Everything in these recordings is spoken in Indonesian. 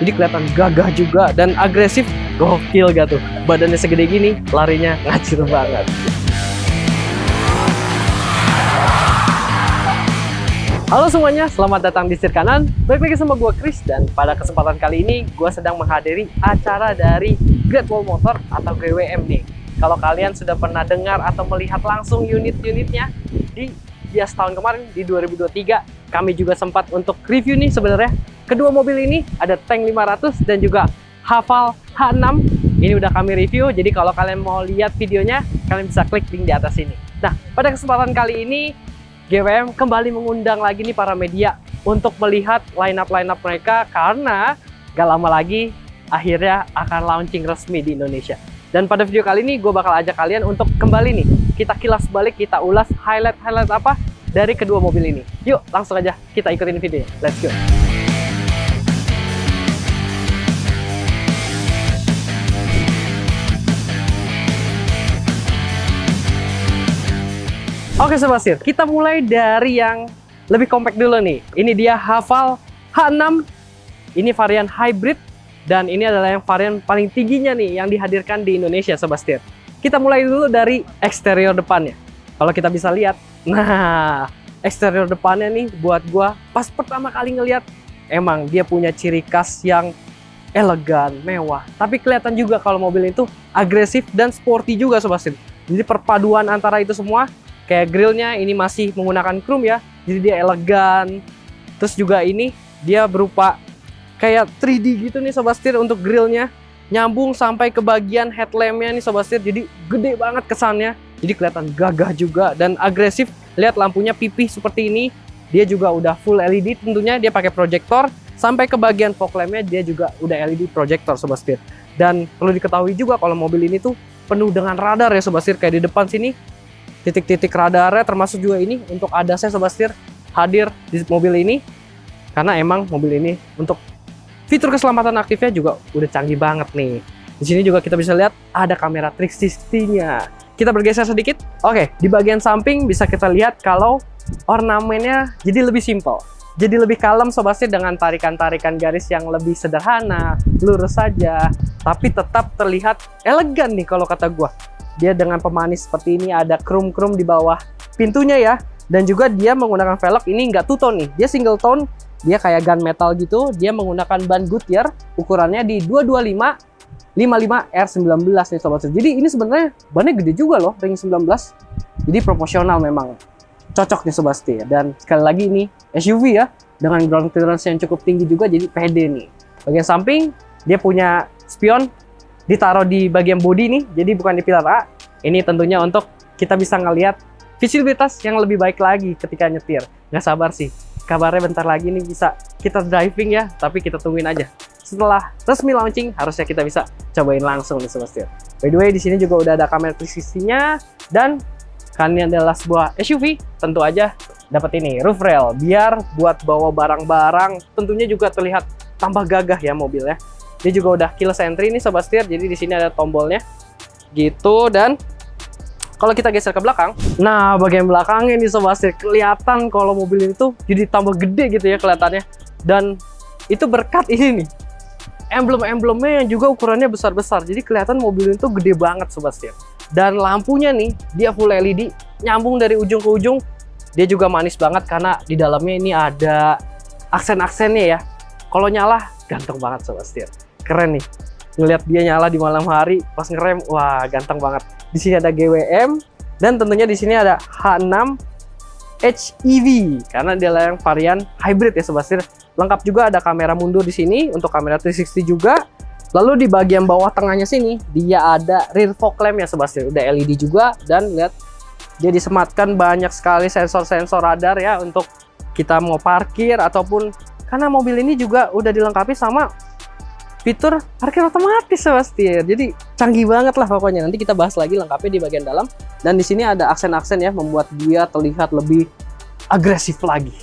Jadi kelihatan gagah juga dan agresif. Gokil gak tuh? Badannya segede gini, larinya ngacir banget. Halo semuanya, selamat datang di setir kanan. Balik lagi sama gue Chris, dan pada kesempatan kali ini gue sedang menghadiri acara dari Great Wall Motor atau GWM nih. Kalau kalian sudah pernah dengar atau melihat langsung unit-unitnya di Gias tahun kemarin di 2023, kami juga sempat untuk review nih sebenarnya. Kedua mobil ini ada Tank 500 dan juga Haval H6. Ini udah kami review, jadi kalau kalian mau lihat videonya, kalian bisa klik link di atas ini. Nah, pada kesempatan kali ini GWM kembali mengundang lagi nih para media untuk melihat line-up mereka, karena gak lama lagi akhirnya akan launching resmi di Indonesia. Dan pada video kali ini gue bakal ajak kalian untuk kembali nih, kita kilas balik, kita ulas highlight apa dari kedua mobil ini. Yuk langsung aja kita ikutin videonya, let's go. Oke Sobat Setir, kita mulai dari yang lebih compact dulu nih. Ini dia Haval H6. Ini varian hybrid, dan ini adalah yang varian paling tingginya nih yang dihadirkan di Indonesia Sobat Setir. Kita mulai dulu dari eksterior depannya. Kalau kita bisa lihat, nah eksterior depannya nih buat gua pas pertama kali ngelihat, emang dia punya ciri khas yang elegan, mewah. Tapi kelihatan juga kalau mobil itu agresif dan sporty juga Sobat Setir. Jadi perpaduan antara itu semua. Kayak grillnya ini masih menggunakan chrome ya, jadi dia elegan. Terus juga ini dia berupa kayak 3D gitu nih Sobat Setir untuk grillnya, nyambung sampai ke bagian headlampnya nih Sobat Setir. Jadi gede banget kesannya, jadi kelihatan gagah juga dan agresif. Lihat lampunya pipih seperti ini, dia juga udah full LED tentunya. Dia pakai proyektor, sampai ke bagian fog lampnya dia juga udah LED proyektor Sobat Setir. Dan perlu diketahui juga kalau mobil ini tuh penuh dengan radar ya Sobat Setir. Kayak di depan sini titik-titik radarnya, termasuk juga ini untuk ADAS-nya Sobat Setir hadir di mobil ini, karena emang mobil ini untuk fitur keselamatan aktifnya juga udah canggih banget nih. Di sini juga kita bisa lihat ada kamera 360-nya. Kita bergeser sedikit. Oke, di bagian samping bisa kita lihat kalau ornamennya jadi lebih simple, jadi lebih kalem Sobat Setir, dengan tarikan-tarikan garis yang lebih sederhana, lurus saja, tapi tetap terlihat elegan nih kalau kata gua. Dia dengan pemanis seperti ini, ada chrome di bawah pintunya ya. Dan juga dia menggunakan velg ini nggak two tone nih, dia single tone. Dia kayak gunmetal gitu. Dia menggunakan ban Goodyear, ukurannya di 225 55 R19 nih Sobat Setir. Jadi ini sebenarnya bannya gede juga loh, ring 19. Jadi proporsional memang. Cocok nih Sobat Setir. Dan sekali lagi ini SUV ya, dengan ground clearance yang cukup tinggi juga, jadi pede nih. Bagian samping dia punya spion ditaruh di bagian bodi nih, jadi bukan di pilar A. Ini tentunya untuk kita bisa ngelihat visibilitas yang lebih baik lagi ketika nyetir. Nggak sabar sih, kabarnya bentar lagi nih bisa kita driving ya, tapi kita tungguin aja. Setelah resmi launching, harusnya kita bisa cobain langsung nih Sobat Setir. By the way, di sini juga udah ada kamera 360-nya, dan karena ini adalah sebuah SUV, tentu aja dapat ini roof rail, biar buat bawa barang-barang tentunya juga terlihat tambah gagah ya mobilnya. Dia juga udah keyless entry nih Sobat Setir, jadi di sini ada tombolnya gitu. Dan kalau kita geser ke belakang, nah bagian belakangnya nih Sobat Setir, kelihatan kalau mobil ini tuh jadi tambah gede gitu ya kelihatannya. Dan itu berkat ini nih, emblem-emblemnya yang juga ukurannya besar-besar, jadi kelihatan mobil ini tuh gede banget Sobat Setir. Dan lampunya nih, dia full LED, nyambung dari ujung ke ujung. Dia juga manis banget karena di dalamnya ini ada aksen-aksennya ya. Kalau nyala, ganteng banget Sobat Setir. Keren nih, ngelihat dia nyala di malam hari pas ngerem, wah ganteng banget. Di sini ada GWM, dan tentunya di sini ada H6 HEV, karena dia yang varian hybrid ya Sobat Setir. Lengkap juga ada kamera mundur di sini untuk kamera 360 juga. Lalu di bagian bawah tengahnya sini dia ada rear fog lamp ya Sobat Setir, udah LED juga. Dan lihat dia disematkan banyak sekali sensor-sensor radar ya untuk kita mau parkir, ataupun karena mobil ini juga udah dilengkapi sama fitur parkir otomatis Sobat Setir. Jadi canggih banget lah pokoknya. Nanti kita bahas lagi lengkapnya di bagian dalam. Dan di sini ada aksen-aksen ya, membuat dia terlihat lebih agresif lagi.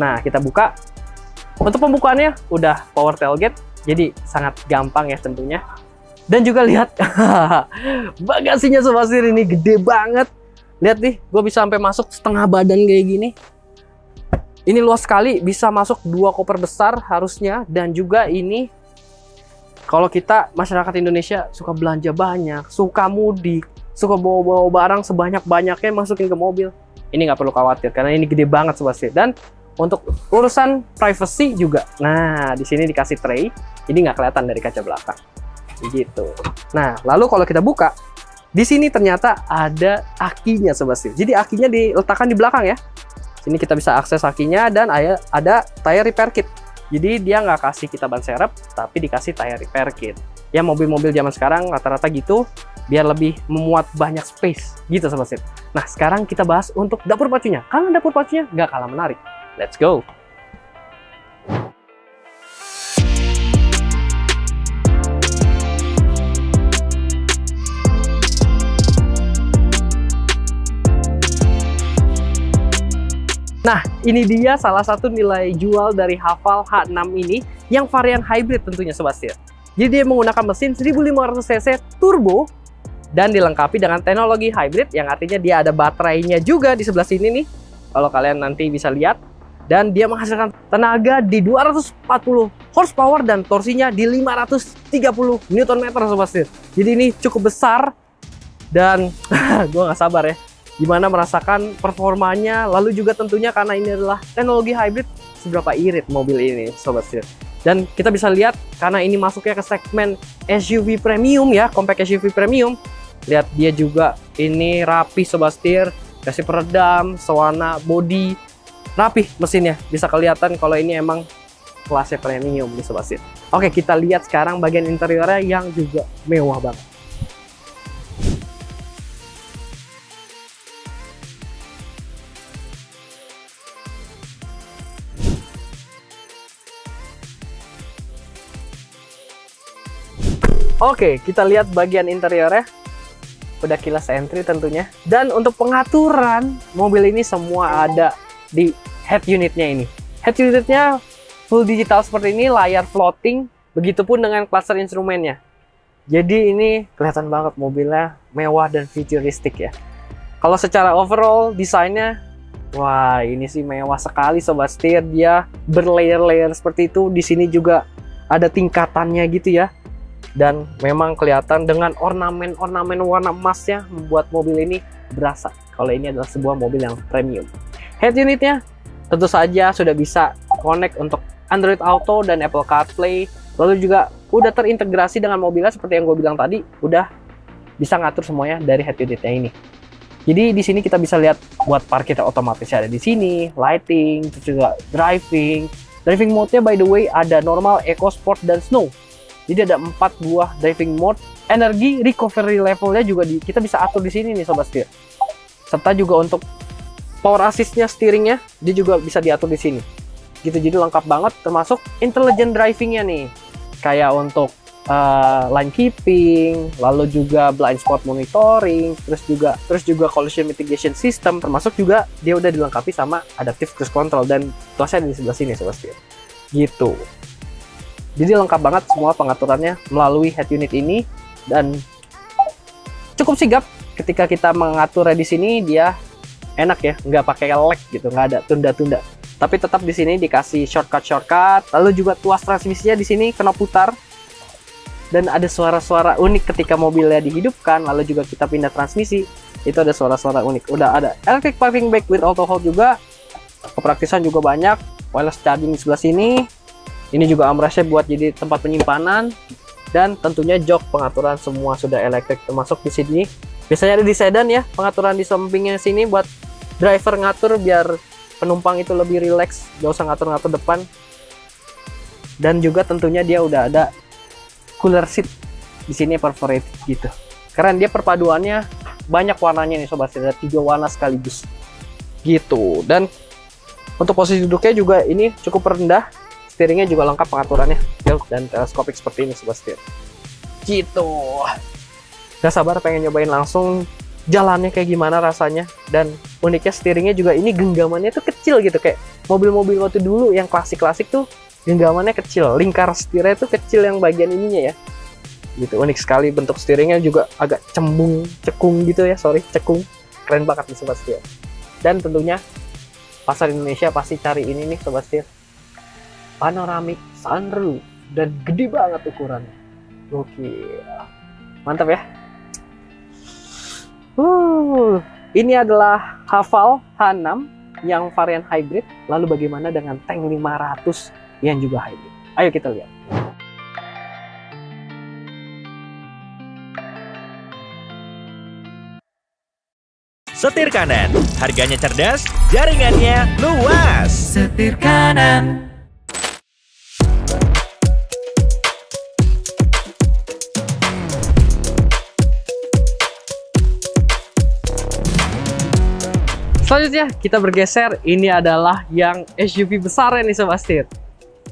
Nah, kita buka. Untuk pembukaannya udah power tailgate, jadi sangat gampang ya tentunya. Dan juga lihat bagasinya Sobat Setir, ini gede banget. Lihat nih, gue bisa sampai masuk setengah badan kayak gini. Ini luas sekali, bisa masuk 2 koper besar harusnya. Dan juga ini kalau kita masyarakat Indonesia suka belanja banyak, suka mudik, suka bawa-bawa barang sebanyak-banyaknya masukin ke mobil, ini nggak perlu khawatir karena ini gede banget sobat setir. Dan untuk urusan privacy juga, nah di sini dikasih tray, ini nggak kelihatan dari kaca belakang, gitu. Nah lalu kalau kita buka, di sini ternyata ada akinya sobat setir. Jadi akinya diletakkan di belakang ya. Sini kita bisa akses akinya dan ada tire repair kit. Jadi dia nggak kasih kita ban serep, tapi dikasih tire repair kit. Ya mobil-mobil zaman sekarang rata-rata gitu, biar lebih memuat banyak space gitu sobat setir. Nah sekarang kita bahas untuk dapur pacunya, karena dapur pacunya nggak kalah menarik. Let's go! Nah, ini dia salah satu nilai jual dari Haval H6 ini yang varian hybrid tentunya sobat setir. Jadi dia menggunakan mesin 1500 cc turbo dan dilengkapi dengan teknologi hybrid yang artinya dia ada baterainya juga di sebelah sini nih. Kalau kalian nanti bisa lihat, dan dia menghasilkan tenaga di 240 horsepower dan torsinya di 530 Nm sobat setir. Jadi ini cukup besar dan gue nggak sabar ya gimana merasakan performanya. Lalu juga tentunya karena ini adalah teknologi hybrid, seberapa irit mobil ini sobat setir. Dan kita bisa lihat karena ini masuknya ke segmen SUV premium ya, compact SUV premium. Lihat dia juga ini rapi sobat setir, kasih peredam, sewarna body, rapih mesinnya. Bisa kelihatan kalau ini emang kelasnya premium nih sobat setir. Oke, kita lihat sekarang bagian interiornya yang juga mewah banget. Oke, kita lihat bagian interiornya. Udah keyless entry tentunya. Dan untuk pengaturan mobil ini semua ada di head unitnya ini. Head unitnya full digital seperti ini, layar floating. Begitupun dengan cluster instrumennya. Jadi ini kelihatan banget mobilnya mewah dan futuristik ya. Kalau secara overall desainnya, wah ini sih mewah sekali sobat setir. Dia berlayer-layer seperti itu. Di sini juga ada tingkatannya gitu ya. Dan memang kelihatan dengan ornamen-ornamen warna emasnya membuat mobil ini berasa kalau ini adalah sebuah mobil yang premium. Head unitnya tentu saja sudah bisa connect untuk Android Auto dan Apple CarPlay. Lalu juga udah terintegrasi dengan mobilnya seperti yang gue bilang tadi, udah bisa ngatur semuanya dari head unitnya ini. Jadi di sini kita bisa lihat buat parkir otomatis ada di sini, lighting, terus juga driving. Driving mode-nya by the way ada normal, eco, sport, dan snow. Jadi ada 4 buah driving mode. Energi recovery levelnya juga kita bisa atur di sini nih sobat setir. Serta juga untuk power assist-nya, steeringnya, dia juga bisa diatur di sini. Gitu, jadi lengkap banget, termasuk intelligent driving-nya nih. Kayak untuk line keeping, lalu juga blind spot monitoring, terus juga collision mitigation system, termasuk juga dia udah dilengkapi sama adaptive cruise control, dan tuasnya ada di sebelah sini sobat setir. Gitu. Jadi lengkap banget semua pengaturannya melalui head unit ini, dan cukup sigap ketika kita mengaturnya di sini. Dia enak ya, nggak pakai lag gitu, nggak ada tunda-tunda. Tapi tetap di sini dikasih shortcut. Lalu juga tuas transmisinya di sini knop putar, dan ada suara-suara unik ketika mobilnya dihidupkan. Lalu juga kita pindah transmisi, itu ada suara-suara unik. Udah ada electric parking brake with auto hold juga. Kepraktisan juga banyak. Wireless charging di sebelah sini. Ini juga armrestnya buat jadi tempat penyimpanan, dan tentunya jok pengaturan semua sudah elektrik, termasuk di sini. Biasanya ada di sedan ya, pengaturan di sampingnya sini buat driver ngatur biar penumpang itu lebih rileks, gak usah ngatur-ngatur depan. Dan juga tentunya dia udah ada cooler seat di sini perforated gitu. Keren, dia perpaduannya banyak warnanya nih sobat, ada 3 warna sekaligus gitu. Dan untuk posisi duduknya juga ini cukup rendah. Steeringnya juga lengkap pengaturannya, dan teleskopik seperti ini sobat setir. Gitu. Gak sabar pengen nyobain langsung jalannya kayak gimana rasanya. Dan uniknya steeringnya juga ini genggamannya tuh kecil gitu, kayak mobil-mobil waktu dulu yang klasik-klasik tuh genggamannya kecil, lingkar setirnya tuh kecil yang bagian ininya ya. Gitu, unik sekali bentuk steeringnya, juga agak cekung gitu ya, cekung. Keren banget nih sobat setir. Dan tentunya pasar Indonesia pasti cari ini nih Sobat Setir. Panoramic sunroof dan gede banget ukurannya. Oke, mantap ya. Ini adalah Haval H6 yang varian hybrid. Lalu bagaimana dengan tank 500 yang juga hybrid? Ayo kita lihat. Setir kanan, harganya cerdas, jaringannya luas. Setir kanan. Selanjutnya kita bergeser, ini adalah yang SUV besar nih Sobat Setir.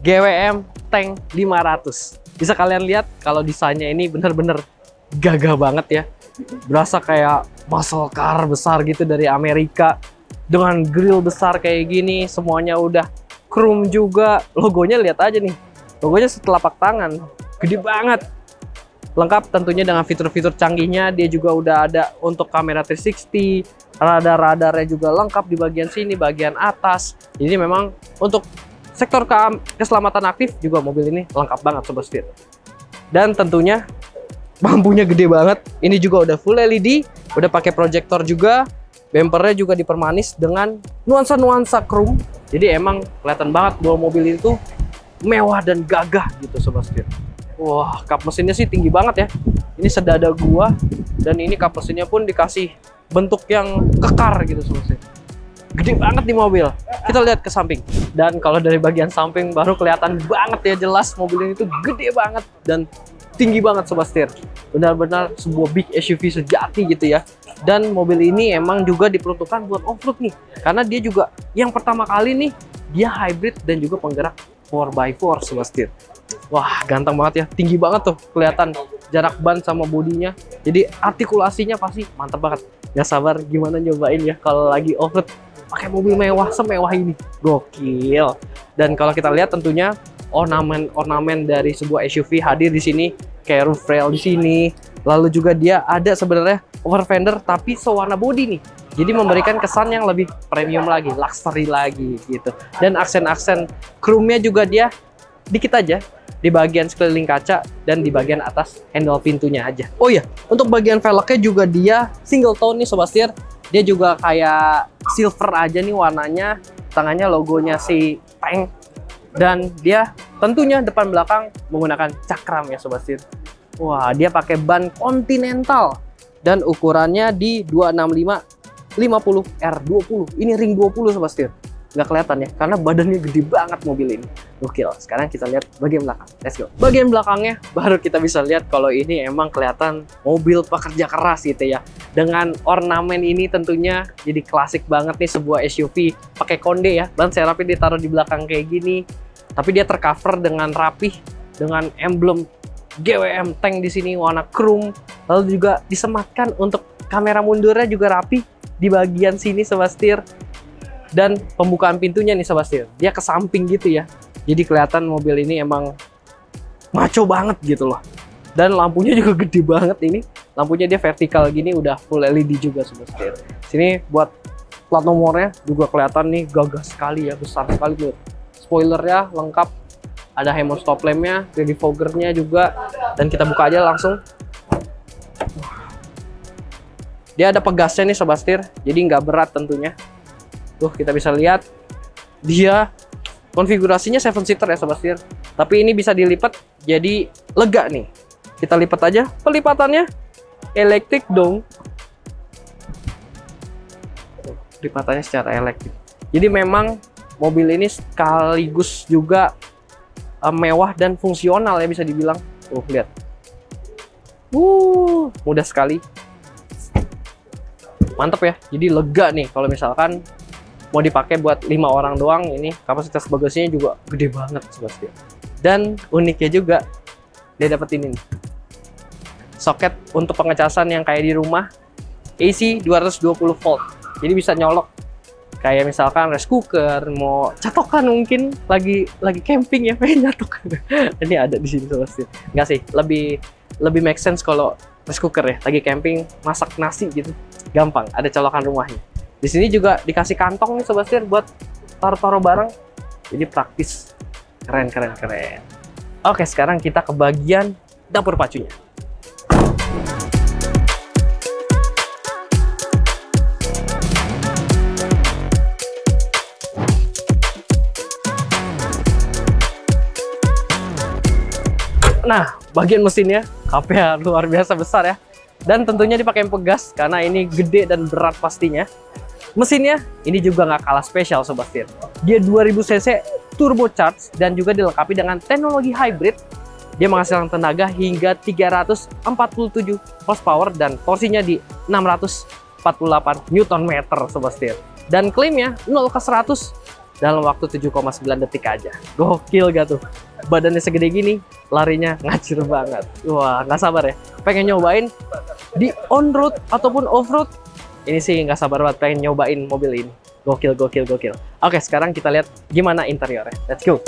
GWM Tank 500. Bisa kalian lihat kalau desainnya ini bener-bener gagah banget ya. Berasa kayak muscle car besar gitu dari Amerika. Dengan grill besar kayak gini, semuanya udah chrome juga. Logonya lihat aja nih. Logonya setelapak tangan. Gede banget. Lengkap tentunya dengan fitur-fitur canggihnya. Dia juga udah ada untuk kamera 360. Radar-radarnya juga lengkap di bagian sini, bagian atas. Jadi memang untuk sektor keselamatan aktif juga mobil ini lengkap banget Sobat Setir. Dan tentunya lampunya gede banget. Ini juga udah full LED, udah pakai proyektor juga. Bempernya juga dipermanis dengan nuansa-nuansa chrome. Jadi emang kelihatan banget bahwa mobil itu mewah dan gagah gitu Sobat Setir. Wah, kap mesinnya sih tinggi banget ya. Ini sedada gua, dan ini kap mesinnya pun dikasih bentuk yang kekar gitu Sobat Setir. Gede banget di mobil. Kita lihat ke samping. Dan kalau dari bagian samping baru kelihatan banget ya, jelas mobil ini tuh gede banget dan tinggi banget Sobat Setir. Benar-benar sebuah big SUV sejati gitu ya. Dan mobil ini emang juga diperuntukkan buat off-road nih. Karena dia juga yang pertama kali nih, dia hybrid dan juga penggerak 4x4 Sobat Setir. Wah, ganteng banget ya. Tinggi banget tuh kelihatan jarak ban sama bodinya. Jadi artikulasinya pasti mantap banget. Gak sabar gimana nyobain ya kalau lagi off-road pakai mobil mewah semewah ini. Gokil. Dan kalau kita lihat tentunya ornamen dari sebuah SUV hadir di sini, kayak roof rail di sini. Lalu juga dia ada sebenarnya over fender tapi sewarna body nih. Jadi memberikan kesan yang lebih premium lagi, luxury lagi gitu. Dan aksen-aksen chrome-nya juga dia dikit aja di bagian sekeliling kaca dan di bagian atas handle pintunya aja. Oh iya, untuk bagian velgnya juga dia single tone nih Sobat Setir. Dia juga kayak silver aja nih warnanya. Tangannya logonya si tank. Dan dia tentunya depan belakang menggunakan cakram ya Sobat Setir. Wah, dia pakai ban Continental dan ukurannya di 265 50 R20. Ini ring 20 Sobat Setir. Nggak kelihatan ya karena badannya gede banget mobil ini. Gokil. Sekarang kita lihat bagian belakang. Let's go. Bagian belakangnya baru kita bisa lihat kalau ini emang kelihatan mobil pekerja keras gitu ya. Dengan ornamen ini tentunya jadi klasik banget nih sebuah SUV pakai konde ya. Ban serapnya ditaruh di belakang kayak gini. Tapi dia tercover dengan rapih dengan emblem GWM Tank di sini warna chrome. Lalu juga disematkan untuk kamera mundurnya juga rapi di bagian sini Sobat Setir. Dan pembukaan pintunya nih Sobat Setir, dia ke samping gitu ya. Jadi kelihatan mobil ini emang maco banget gitu loh. Dan lampunya juga gede banget ini. Lampunya dia vertikal gini udah full LED juga Sobat Setir. Sini buat plat nomornya juga kelihatan nih gagah sekali ya, besar sekali tuh. Spoilernya lengkap, ada HEMO stop lampnya, ready foggernya juga. Dan kita buka aja langsung. Dia ada pegasnya nih Sobat Setir, jadi nggak berat tentunya. Tuh kita bisa lihat dia konfigurasinya 7-seater ya Sobat Setir. Tapi ini bisa dilipat jadi lega nih. Kita lipat aja, pelipatannya elektrik dong. Lipatannya secara elektrik. Jadi memang mobil ini sekaligus juga mewah dan fungsional ya bisa dibilang. Tuh lihat. Mudah sekali. Mantap ya. Jadi lega nih kalau misalkan mau dipakai buat 5 orang doang. Ini kapasitas bagasinya juga gede banget Sobat Setir. Dan uniknya juga dia dapat ini nih, soket untuk pengecasan yang kayak di rumah, AC 220 volt. Jadi bisa nyolok kayak misalkan rice cooker, mau catokan mungkin lagi camping ya pengen nyatok. Ini ada di sini Sobat Setir. Enggak sih, lebih make sense kalau rice cooker ya, lagi camping masak nasi gitu. Gampang, ada colokan rumahnya. Di sini juga dikasih kantong nih Sobat Setir buat taruh-taruh barang. Jadi praktis. Keren. Oke, sekarang kita ke bagian dapur pacunya. Nah, bagian mesinnya KPH luar biasa besar ya. Dan tentunya dipakai pegas karena ini gede dan berat pastinya. Mesinnya ini juga nggak kalah spesial Sobat Setir. Dia 2000 cc turbocharged dan juga dilengkapi dengan teknologi hybrid. Dia menghasilkan tenaga hingga 347 horsepower dan torsinya di 648 Nm Sobat Setir. Dan klaimnya 0 ke 100 dalam waktu 7,9 detik aja. Gokil gak tuh? Badannya segede gini, larinya ngacir banget. Wah, nggak sabar ya. Pengen nyobain di on-road ataupun off-road. Ini sih nggak sabar banget pengen nyobain mobil ini. Gokil. Oke, sekarang kita lihat gimana interiornya. Let's go.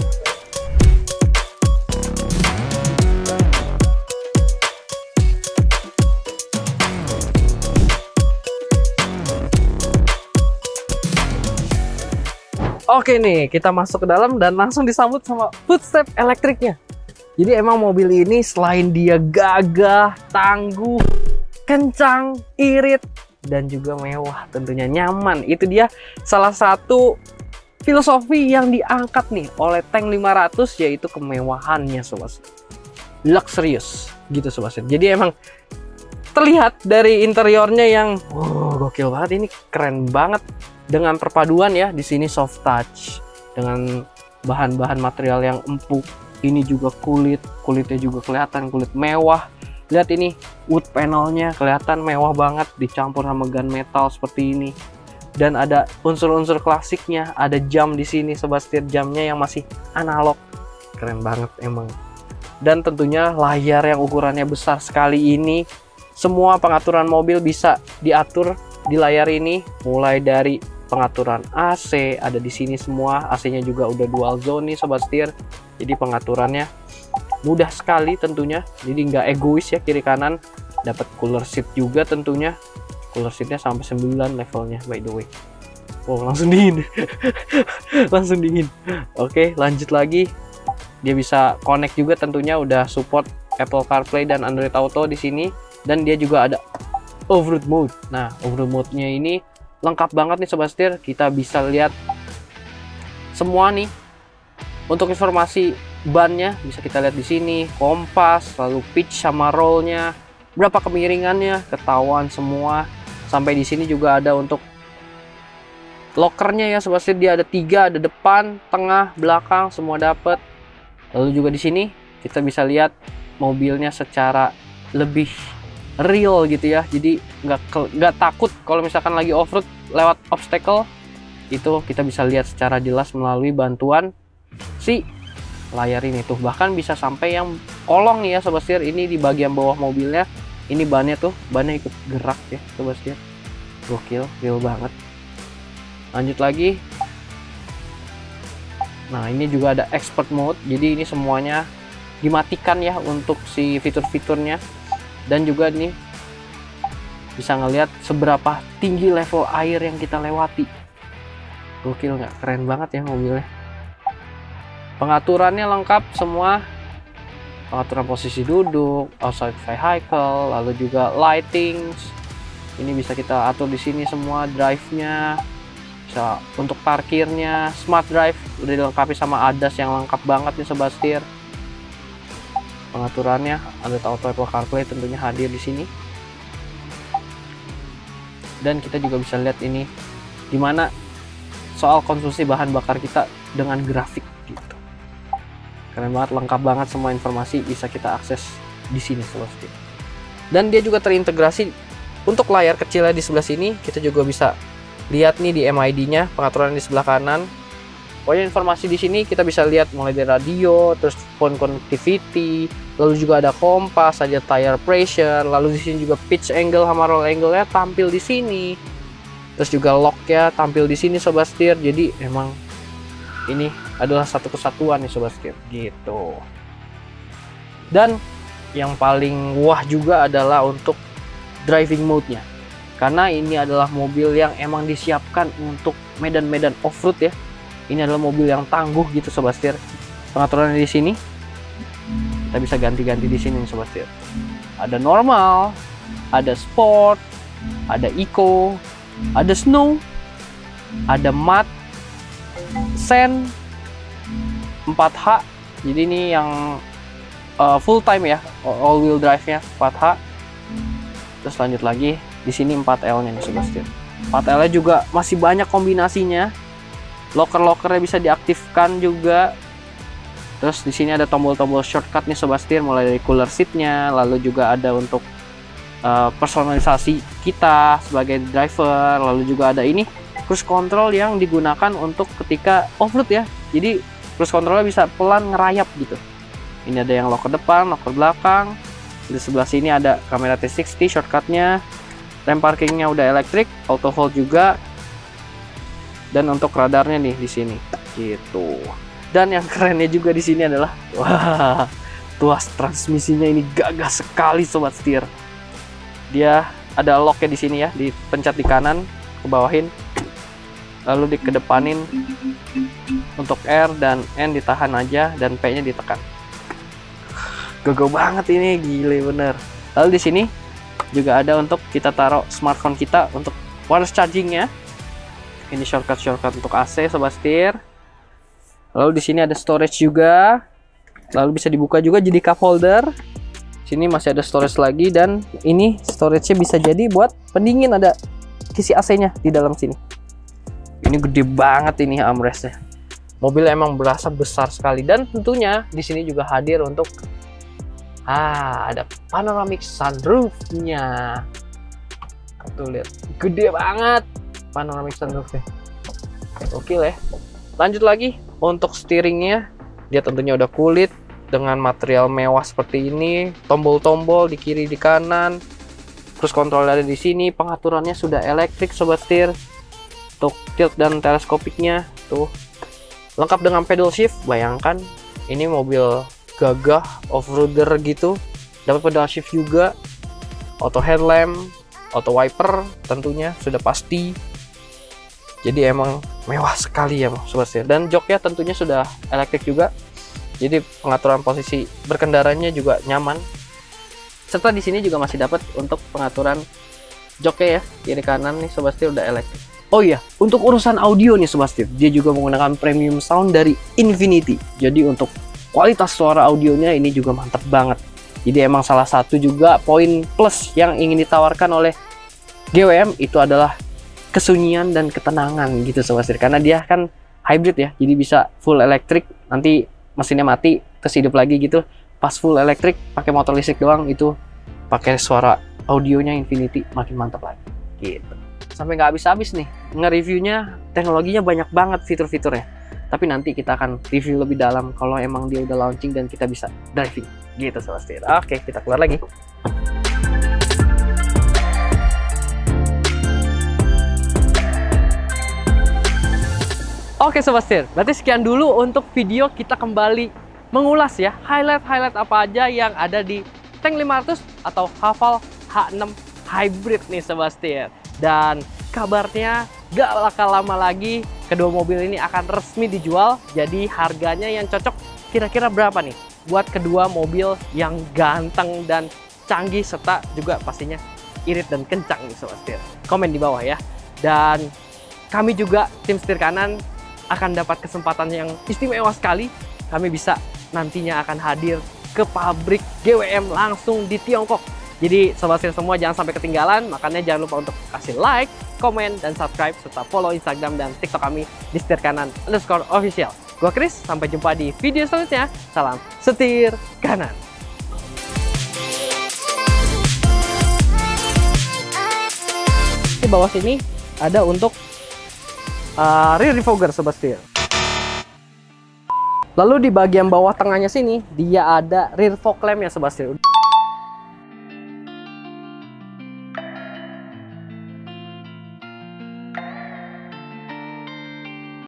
Oke nih, kita masuk ke dalam dan langsung disambut sama footstep elektriknya. Jadi emang mobil ini selain dia gagah, tangguh, kencang, irit, dan juga mewah, tentunya nyaman. Itu dia salah satu filosofi yang diangkat nih oleh Tank 500, yaitu kemewahannya Sobat Setir. Luxurious gitu Sobat Setir. Jadi emang terlihat dari interiornya yang gokil banget, ini keren banget. Dengan perpaduan ya, di sini soft touch dengan bahan-bahan material yang empuk. Ini juga kulitnya juga kelihatan kulit mewah. Lihat ini wood panelnya kelihatan mewah banget, dicampur sama gunmetal seperti ini. Dan ada unsur-unsur klasiknya, ada jam di sini Sobat Setir, jamnya yang masih analog. Keren banget emang. Dan tentunya layar yang ukurannya besar sekali ini, semua pengaturan mobil bisa diatur di layar ini, mulai dari pengaturan AC ada di sini semua. AC-nya juga udah dual zone nih Sobat Setir. Jadi pengaturannya mudah sekali tentunya. Jadi nggak egois ya kiri kanan. Dapat cooler seat juga tentunya. Cooler seatnya sampai 9 levelnya by the way. Oh, langsung dingin. Langsung dingin. Oke, lanjut lagi. Dia bisa connect juga tentunya, udah support Apple CarPlay dan Android Auto di sini. Dan dia juga ada off-road mode. Nah, off-road mode-nya ini lengkap banget nih Sobat Setir. Kita bisa lihat semua nih. Untuk informasi bannya bisa kita lihat di sini, kompas, lalu pitch sama rollnya, berapa kemiringannya, ketahuan semua. Sampai di sini juga ada untuk lokernya ya Sobat Setir. Dia ada 3, ada depan, tengah, belakang, semua dapat. Lalu juga di sini kita bisa lihat mobilnya secara lebih real gitu ya. Jadi nggak takut kalau misalkan lagi off-road lewat obstacle. Itu kita bisa lihat secara jelas melalui bantuan si layar ini tuh. Bahkan bisa sampai yang kolong nih ya Sobat Setir. Ini di bagian bawah mobilnya, ini bannya tuh, bannya ikut gerak ya Sobat Setir. Gokil, real banget. Lanjut lagi. Nah, ini juga ada expert mode. Jadi ini semuanya dimatikan ya untuk si fitur-fiturnya. Dan juga nih bisa ngelihat seberapa tinggi level air yang kita lewati. Gokil nggak? Keren banget ya mobilnya. Pengaturannya lengkap semua. Pengaturan posisi duduk, outside vehicle, lalu juga lighting. Ini bisa kita atur di sini semua, drive-nya. Bisa untuk parkirnya, smart drive udah dilengkapi sama ADAS yang lengkap banget nih Sobat Setir. Pengaturannya Android Auto, Apple CarPlay tentunya hadir di sini. Dan kita juga bisa lihat ini dimana soal konsumsi bahan bakar kita dengan grafik gitu. Keren banget, lengkap banget, semua informasi bisa kita akses di sini Sobat Setir. Dan dia juga terintegrasi untuk layar kecilnya di sebelah sini. Kita juga bisa lihat nih di MID-nya, pengaturan di sebelah kanan. Pokoknya informasi di sini kita bisa lihat mulai dari radio, terus phone connectivity, lalu juga ada kompas, ada tire pressure, lalu di sini juga pitch angle sama roll angle-nya tampil di sini. Terus juga lock-nya tampil di sini Sobat Setir. Jadi emang ini adalah satu kesatuan nih Sobat Setir gitu. Dan yang paling wah juga adalah untuk driving mode-nya. karena ini adalah mobil yang emang disiapkan untuk medan-medan off-road ya. Ini adalah mobil yang tangguh gitu Sobat Setir. Pengaturannya di sini. Kita bisa ganti-ganti di sini Sobat Setir. Ada normal, ada sport, ada eco, ada snow, ada matte, sand, 4H. Jadi ini yang full time ya, all wheel drive-nya 4H. Terus lanjut lagi, di sini 4L-nya nih Sobat Setir. 4L-nya juga masih banyak kombinasinya. Locker-lockernya bisa diaktifkan juga. Terus di sini ada tombol-tombol shortcut nih Sobat Setir, mulai dari cooler seat-nya, lalu juga ada untuk personalisasi kita sebagai driver, lalu juga ada ini cruise control yang digunakan untuk ketika off-road ya. Jadi cruise controlnya bisa pelan ngerayap gitu. Ini ada yang locker depan, locker belakang. Di sebelah sini ada kamera 360 shortcutnya, rem parkingnya udah elektrik, auto hold juga, dan untuk radarnya nih di sini gitu. Dan yang kerennya juga di sini adalah wah, tuas transmisinya ini gagah sekali Sobat Setir. Dia ada locknya di sini ya, dipencet di kanan ke bawahin, lalu dikedepanin untuk R dan N ditahan aja, dan P-nya ditekan. Gagah banget ini, gile bener. Lalu di sini juga ada untuk kita taruh smartphone kita untuk wireless chargingnya. Ini shortcut untuk AC Sobat Setir. Lalu di sini ada storage juga. Lalu bisa dibuka juga jadi cup holder. Sini masih ada storage lagi, dan ini storage-nya bisa jadi buat pendingin, ada kisi AC-nya di dalam sini. Ini gede banget ini armrest-nya. Mobil emang berasa besar sekali, dan tentunya di sini juga hadir untuk ada panoramic sunroof-nya. Tuh lihat, gede banget panoramic sunroof-nya. Oke ya. Lanjut lagi untuk steeringnya, dia tentunya udah kulit dengan material mewah seperti ini. Tombol-tombol di kiri di kanan, cruise control ada di sini. Pengaturannya sudah elektrik Sobat Setir. Untuk tilt dan teleskopiknya tuh lengkap dengan pedal shift. Bayangkan ini mobil gagah off-roader gitu, dapat pedal shift juga, auto headlamp, auto wiper tentunya sudah pasti. Jadi emang mewah sekali ya Sobat Setir. Dan joknya tentunya sudah elektrik juga, jadi pengaturan posisi berkendaranya juga nyaman. Serta di sini juga masih dapat untuk pengaturan joknya ya, kiri kanan nih Sobat Setir udah elektrik. Oh iya, untuk urusan audio nih Sobat Setir, dia juga menggunakan premium sound dari Infinity. Jadi untuk kualitas suara audionya ini juga mantap banget. Jadi emang salah satu juga poin plus yang ingin ditawarkan oleh GWM itu adalah kesunyian dan ketenangan gitu Sobat Setir. Karena dia kan hybrid ya, jadi bisa full elektrik, nanti mesinnya mati terus hidup lagi gitu. Pas full elektrik pakai motor listrik doang, itu pakai suara audionya Infinity makin mantap lagi gitu. Sampai nggak habis-habis nih nge-reviewnya, teknologinya banyak banget fitur-fiturnya. Tapi nanti kita akan review lebih dalam kalau emang dia udah launching dan kita bisa driving gitu Sobat Setir. Oke, kita keluar lagi. Oke Sobat Setir, berarti sekian dulu untuk video kita kembali mengulas ya highlight apa aja yang ada di Tank 500 atau Haval H6 Hybrid nih Sobat Setir. Dan kabarnya gak bakal lama lagi kedua mobil ini akan resmi dijual. Jadi harganya yang cocok kira-kira berapa nih buat kedua mobil yang ganteng dan canggih, serta juga pastinya irit dan kencang nih Sobat Setir. Komen di bawah ya. Dan kami juga tim setir kanan akan dapat kesempatan yang istimewa sekali. Kami bisa nantinya akan hadir ke pabrik GWM langsung di Tiongkok. Jadi Sobat Setir semua jangan sampai ketinggalan, makanya jangan lupa untuk kasih like, komen, dan subscribe, serta follow Instagram dan TikTok kami di setirkanan_official. Gua Chris, sampai jumpa di video selanjutnya. Salam setir kanan. Di bawah sini ada untuk rear defogger Sobat Setir. Lalu di bagian bawah tengahnya sini dia ada rear fog lamp ya Sobat Setir.